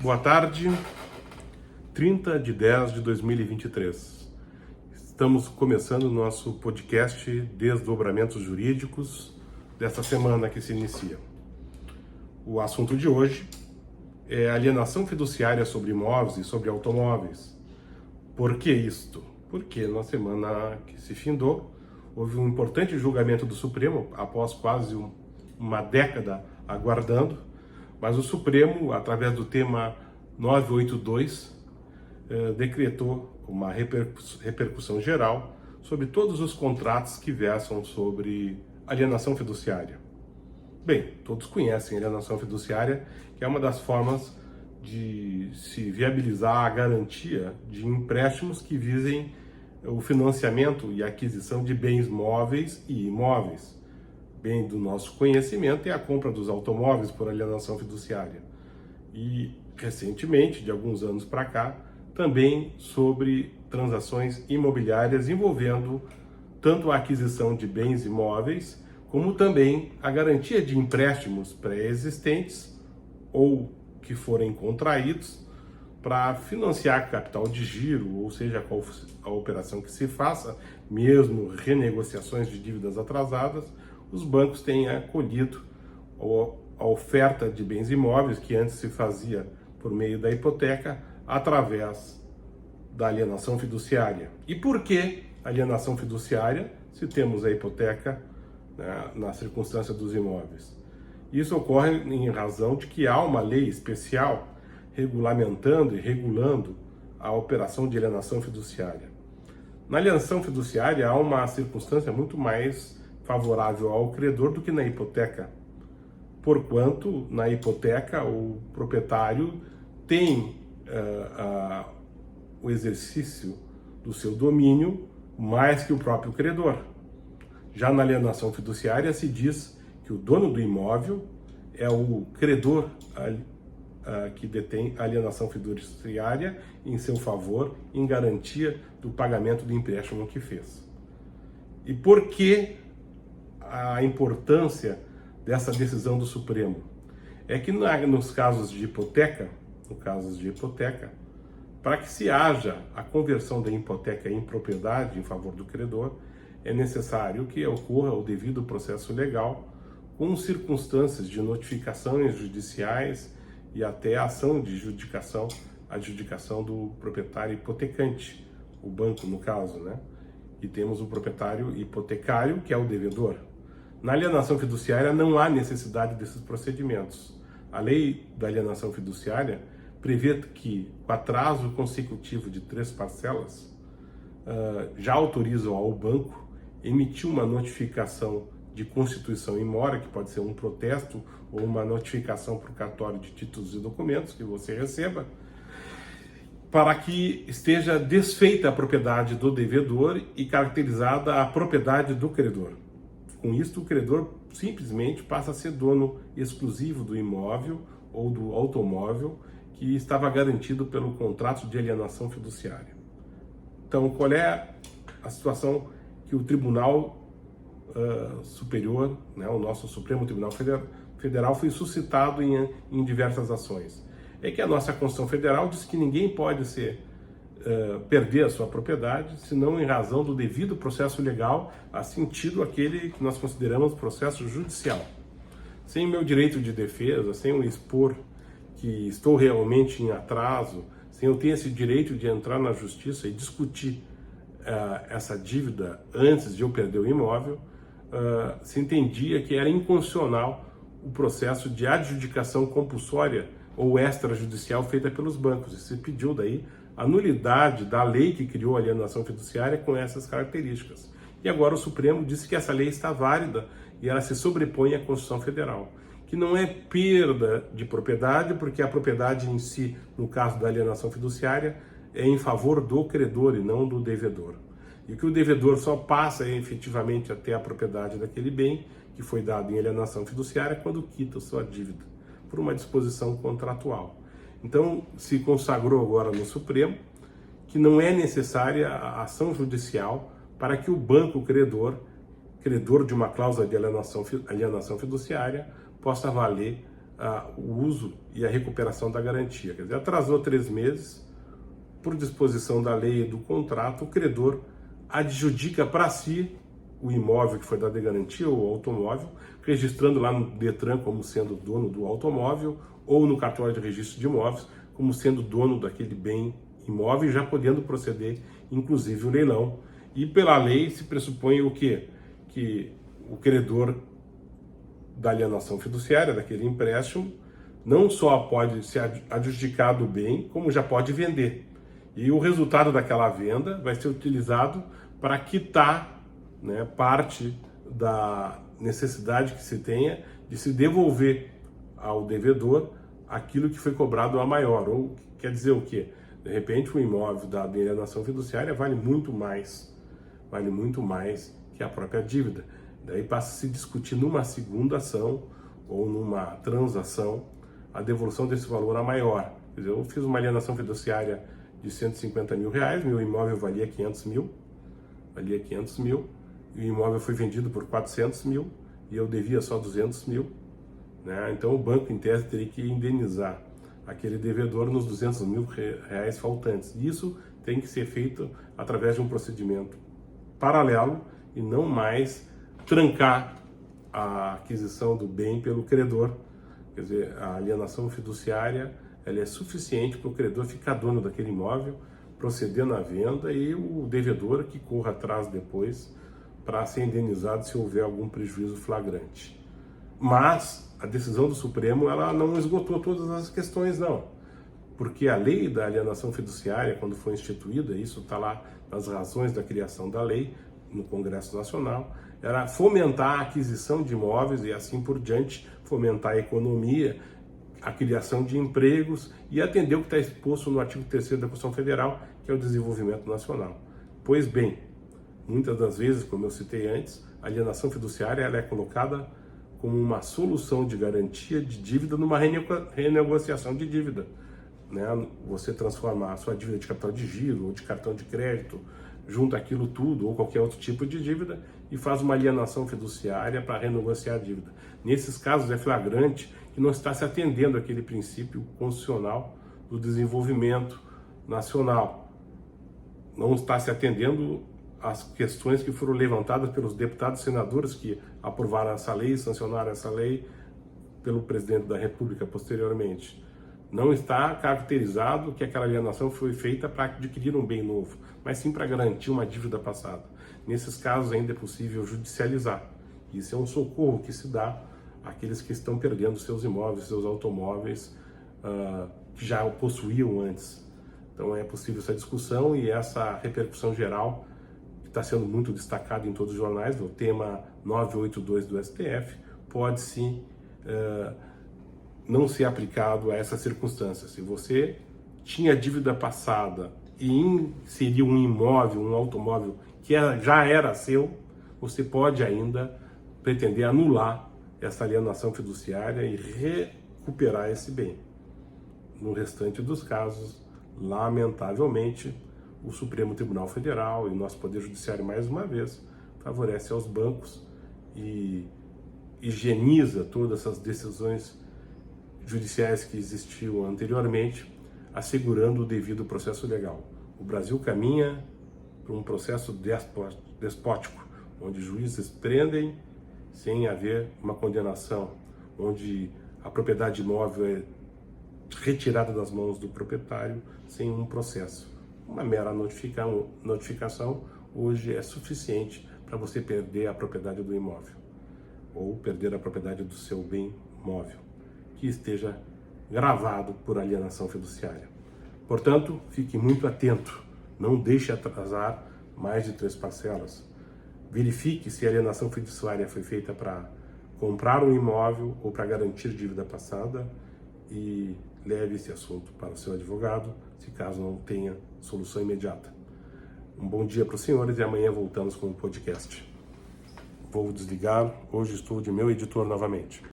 Boa tarde, 30 de 10 de 2023. Estamos começando o nosso podcast Desdobramentos Jurídicos desta semana que se inicia. O assunto de hoje é alienação fiduciária sobre imóveis e sobre automóveis. Por que isto? Porque na semana que se findou, houve um importante julgamento do Supremo, após quase uma década aguardando, mas o Supremo, através do tema 982, decretou uma repercussão geral sobre todos os contratos que versam sobre alienação fiduciária. Bem, todos conhecem a alienação fiduciária, que é uma das formas de se viabilizar a garantia de empréstimos que visem o financiamento e aquisição de bens móveis e imóveis. Bem do nosso conhecimento é a compra dos automóveis por alienação fiduciária. E, recentemente, de alguns anos para cá, também sobre transações imobiliárias envolvendo tanto a aquisição de bens imóveis, como também a garantia de empréstimos pré-existentes ou que forem contraídos para financiar capital de giro, ou seja, qual a operação que se faça, mesmo renegociações de dívidas atrasadas, os bancos têm acolhido a oferta de bens imóveis que antes se fazia por meio da hipoteca através da alienação fiduciária. E por que alienação fiduciária se temos a hipoteca, né, na circunstância dos imóveis? Isso ocorre em razão de que há uma lei especial regulamentando e regulando a operação de alienação fiduciária. Na alienação fiduciária há uma circunstância muito mais favorável ao credor do que na hipoteca, porquanto na hipoteca o proprietário tem o exercício do seu domínio mais que o próprio credor. Já na alienação fiduciária se diz que o dono do imóvel é o credor que detém a alienação fiduciária em seu favor, em garantia do pagamento do empréstimo que fez. E por que a importância dessa decisão do Supremo? É que nos casos de hipoteca, para que se haja a conversão da hipoteca em propriedade em favor do credor, é necessário que ocorra o devido processo legal, com circunstâncias de notificações judiciais e até a ação de adjudicação do proprietário hipotecante, o banco no caso, né? E temos o proprietário hipotecário, que é o devedor. Na alienação fiduciária não há necessidade desses procedimentos. A lei da alienação fiduciária prevê que o atraso consecutivo de 3 parcelas já autoriza ao banco emitir uma notificação de constituição em mora, que pode ser um protesto ou uma notificação para o cartório de títulos e documentos que você receba, para que esteja desfeita a propriedade do devedor e caracterizada a propriedade do credor. Com isso, o credor simplesmente passa a ser dono exclusivo do imóvel ou do automóvel que estava garantido pelo contrato de alienação fiduciária. Então, qual é a situação que o Tribunal Superior, né, o nosso Supremo Tribunal Federal, foi suscitado em diversas ações? É que a nossa Constituição Federal diz que ninguém pode perder a sua propriedade, senão em razão do devido processo legal, a sentido aquele que nós consideramos processo judicial. Sem meu direito de defesa, sem eu expor que estou realmente em atraso, sem eu ter esse direito de entrar na justiça e discutir essa dívida antes de eu perder o imóvel, se entendia que era inconstitucional o processo de adjudicação compulsória ou extrajudicial feita pelos bancos. E se pediu daí a nulidade da lei que criou a alienação fiduciária com essas características. E agora o Supremo disse que essa lei está válida e ela se sobrepõe à Constituição Federal, que não é perda de propriedade, porque a propriedade em si, no caso da alienação fiduciária, é em favor do credor e não do devedor. E que o devedor só passa efetivamente a ter a propriedade daquele bem que foi dado em alienação fiduciária quando quita sua dívida, por uma disposição contratual. Então, se consagrou agora no Supremo que não é necessária a ação judicial para que o banco credor de uma cláusula de alienação fiduciária, possa valer o uso e a recuperação da garantia. Quer dizer, atrasou 3 meses, por disposição da lei e do contrato, o credor adjudica para si o imóvel que foi dado de garantia, ou o automóvel, registrando lá no Detran como sendo dono do automóvel, ou no cartório de registro de imóveis como sendo dono daquele bem imóvel, já podendo proceder, inclusive, o leilão. E pela lei se pressupõe o quê? Que o credor da alienação fiduciária, daquele empréstimo, não só pode ser adjudicado o bem, como já pode vender. E o resultado daquela venda vai ser utilizado para quitar, né, parte da necessidade que se tenha de se devolver ao devedor aquilo que foi cobrado a maior. Ou quer dizer o quê? De repente o imóvel dado em alienação fiduciária vale muito mais que a própria dívida. Daí passa a se discutir numa segunda ação ou numa transação a devolução desse valor a maior. Quer dizer, eu fiz uma alienação fiduciária de 150 mil reais, meu imóvel valia 500 mil, e o imóvel foi vendido por 400 mil e eu devia só 200 mil, né? Então o banco, em tese, teria que indenizar aquele devedor nos 200 mil reais faltantes. Isso tem que ser feito através de um procedimento paralelo e não mais trancar a aquisição do bem pelo credor. Quer dizer, a alienação fiduciária ela é suficiente para o credor ficar dono daquele imóvel, proceder na venda e o devedor que corra atrás depois para ser indenizado se houver algum prejuízo flagrante. Mas a decisão do Supremo ela não esgotou todas as questões, não. Porque a lei da alienação fiduciária, quando foi instituída, isso está lá nas razões da criação da lei no Congresso Nacional, era fomentar a aquisição de imóveis e assim por diante, fomentar a economia, a criação de empregos e atender o que está exposto no artigo 3º da Constituição Federal, que é o desenvolvimento nacional. Pois bem, muitas das vezes, como eu citei antes, a alienação fiduciária ela é colocada como uma solução de garantia de dívida numa renegociação de dívida, né? Você transformar a sua dívida de capital de giro ou de cartão de crédito, junta aquilo tudo ou qualquer outro tipo de dívida e faz uma alienação fiduciária para renegociar a dívida. Nesses casos é flagrante que não está se atendendo àquele princípio constitucional do desenvolvimento nacional. Não está se atendendo às questões que foram levantadas pelos deputados e senadores que aprovaram essa lei, sancionaram essa lei pelo presidente da República posteriormente. Não está caracterizado que aquela alienação foi feita para adquirir um bem novo, mas sim para garantir uma dívida passada. Nesses casos ainda é possível judicializar. Isso é um socorro que se dá àqueles que estão perdendo seus imóveis, seus automóveis, que já o possuíam antes. Então é possível essa discussão e essa repercussão geral, que está sendo muito destacada em todos os jornais, o tema 982 do STF, pode sim não ser aplicado a essa circunstância. Se você tinha dívida passada e inseriu um imóvel, um automóvel que já era seu, você pode ainda pretender anular essa alienação fiduciária e recuperar esse bem. No restante dos casos, lamentavelmente, o Supremo Tribunal Federal e o nosso Poder Judiciário, mais uma vez, favorece aos bancos e higieniza todas essas decisões judiciais que existiam anteriormente, assegurando o devido processo legal. O Brasil caminha para um processo despótico, onde juízes prendem sem haver uma condenação, onde a propriedade imóvel é retirada das mãos do proprietário sem um processo. Uma mera notificação hoje é suficiente para você perder a propriedade do imóvel ou perder a propriedade do seu bem móvel, que esteja gravado por alienação fiduciária. Portanto, fique muito atento, não deixe atrasar mais de 3 parcelas. Verifique se a alienação fiduciária foi feita para comprar um imóvel ou para garantir dívida passada e leve esse assunto para o seu advogado, se caso não tenha solução imediata. Um bom dia para os senhores e amanhã voltamos com o podcast. Vou desligar, hoje estou de meu editor novamente.